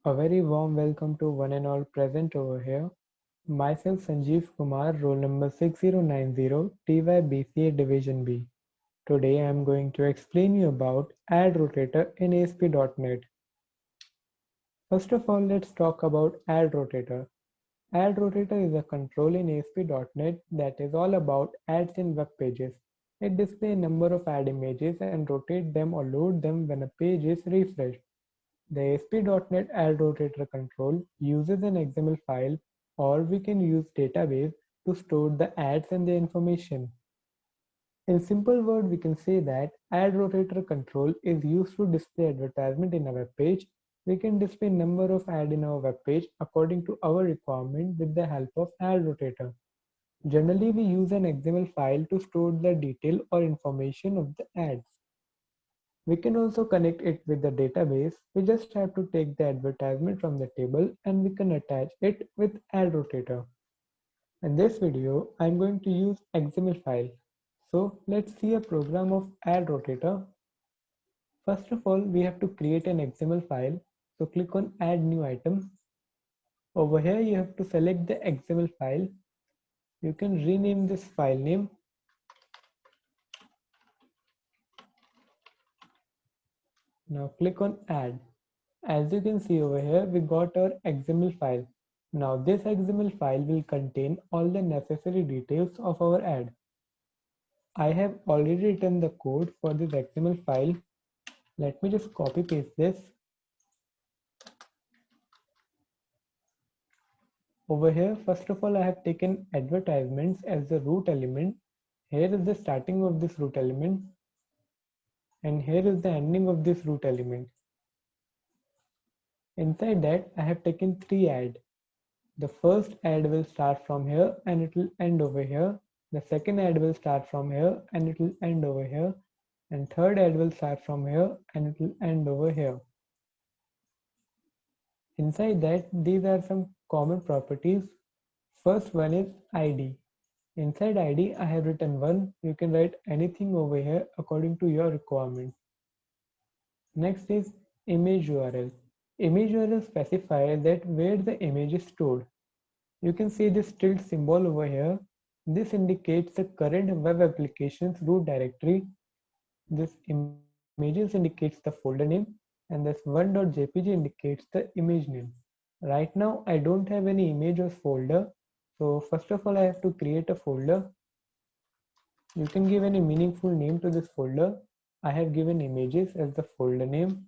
A very warm welcome to one and all present over here. Myself Sanjeev Kumar, roll number 6090, TYBCA Division B. Today I am going to explain you about Ad Rotator in ASP.NET. First of all, let's talk about Ad Rotator. Ad Rotator is a control in ASP.NET that is all about ads in web pages. It displays a number of ad images and rotate them or load them when a page is refreshed. The ASP.NET Ad Rotator control uses an XML file, or we can use database to store the ads and the information. In simple word, we can say that Ad Rotator control is used to display advertisement in a web page. We can display number of ad in our web page according to our requirement with the help of Ad Rotator. Generally, we use an XML file to store the detail or information of the ads. We can also connect it with the database. We just have to take the advertisement from the table and we can attach it with Ad Rotator. In this video, I'm going to use XML file. So let's see a program of Ad Rotator. First of all, we have to create an XML file. So click on Add New Item. Over here, you have to select the XML file. You can rename this file name. Now click on Add. As you can see over here, we got our XML file. Now this XML file will contain all the necessary details of our ad. I have already written the code for this XML file. Let me just copy paste this. Over here, first of all, I have taken advertisements as the root element. Here is the starting of this root element, and here is the ending of this root element. Inside that, I have taken 3 ads. The first ad will start from here and it will end over here. The second ad will start from here and it will end over here. And third ad will start from here and it will end over here. Inside that, these are some common properties. First one is ID. Inside ID, I have written 1. You can write anything over here according to your requirement. Next is image URL. Image URL specifies that where the image is stored. You can see this tilde symbol over here. This indicates the current web application's root directory. This images indicates the folder name, and this 1.jpg indicates the image name. Right now, I don't have any image or folder. So first of all, I have to create a folder. You can give any meaningful name to this folder. I have given images as the folder name.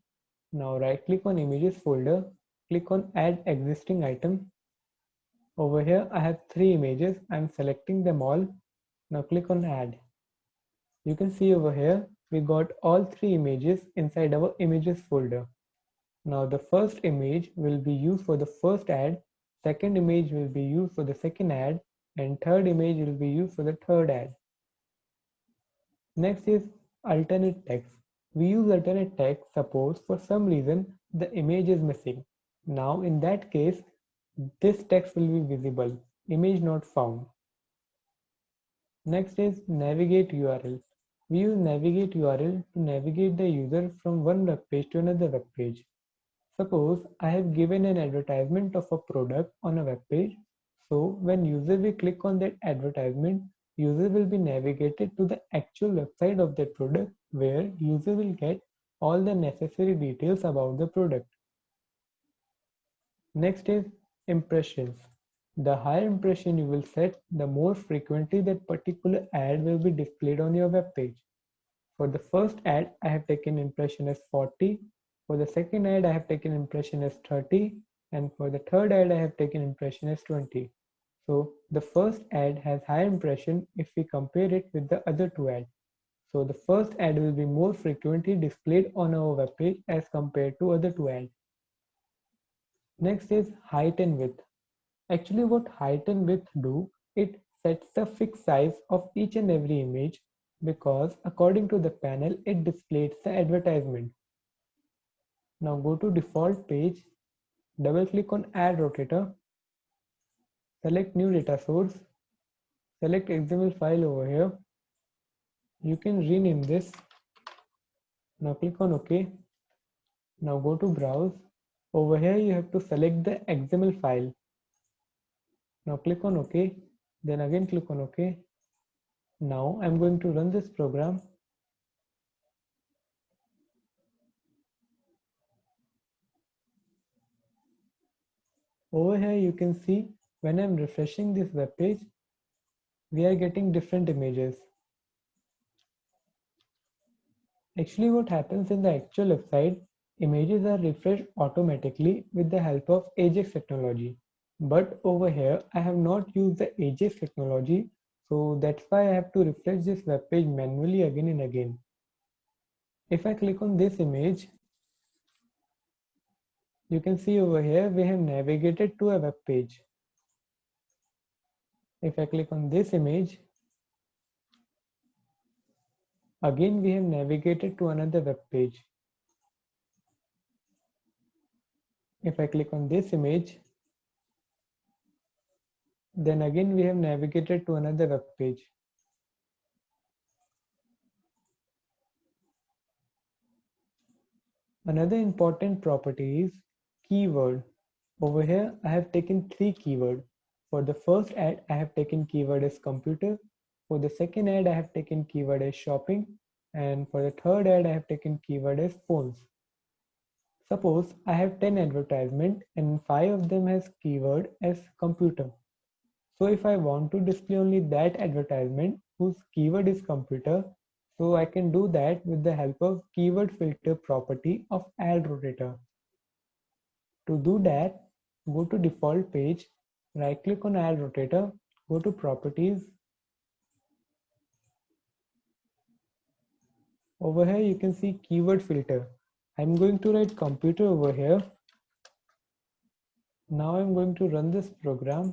Now right click on images folder, click on add existing item. Over here, I have 3 images. I'm selecting them all. Now click on add. You can see over here, we got all 3 images inside our images folder. Now the first image will be used for the first ad, second image will be used for the second ad, and third image will be used for the third ad. Next is alternate text. We use alternate text suppose for some reason the image is missing. Now in that case, this text will be visible, image not found. Next is navigate URL. We use navigate URL to navigate the user from one web page to another web page. Suppose I have given an advertisement of a product on a web page. So when user will click on that advertisement, user will be navigated to the actual website of that product where user will get all the necessary details about the product. Next is impressions. The higher impression you will set, the more frequently that particular ad will be displayed on your web page. For the first ad, I have taken impression as 40. For the second ad, I have taken impression as 30. And for the third ad, I have taken impression as 20. So the first ad has higher impression if we compare it with the other 2 ads. So the first ad will be more frequently displayed on our web page as compared to other 2 ads. Next is height and width. Actually, what height and width do, it sets the fixed size of each and every image because according to the panel, it displays the advertisement. Now go to default page, double click on Ad Rotator, select new data source, select XML file over here. You can rename this. Now click on OK. Now go to browse. Over here you have to select the XML file. Now click on OK, then again click on OK. Now I'm going to run this program. Over here you can see when I'm refreshing this web page, we are getting different images. Actually what happens in the actual website, images are refreshed automatically with the help of Ajax technology. But over here I have not used the Ajax technology, so that's why I have to refresh this web page manually again and again. If I click on this image, you can see over here we have navigated to a web page. If I click on this image, again we have navigated to another web page. If I click on this image, then again we have navigated to another web page. Another important property is keyword. Over here I have taken 3 keywords. For the first ad I have taken keyword as computer. For the second ad I have taken keyword as shopping. And for the third ad I have taken keyword as phones. Suppose I have 10 advertisement and 5 of them has keyword as computer. So if I want to display only that advertisement whose keyword is computer, so I can do that with the help of keyword filter property of ad rotator. To do that, go to default page, right click on ad rotator, go to properties. Over here you can see keyword filter. I'm going to write computer over here. Now I'm going to run this program.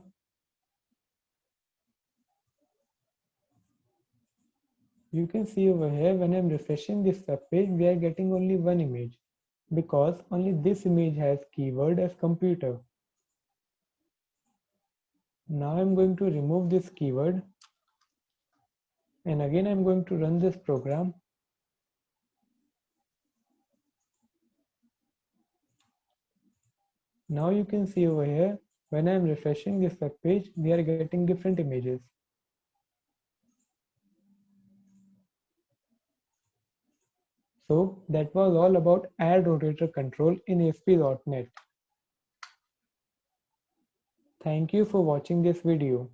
You can see over here when I'm refreshing this web page, we are getting only one image because only this image has keyword as computer. Now I'm going to remove this keyword and again I'm going to run this program. Now you can see over here when I'm refreshing this web page, we are getting different images. So that was all about ad rotator control in ASP.NET. Thank you for watching this video.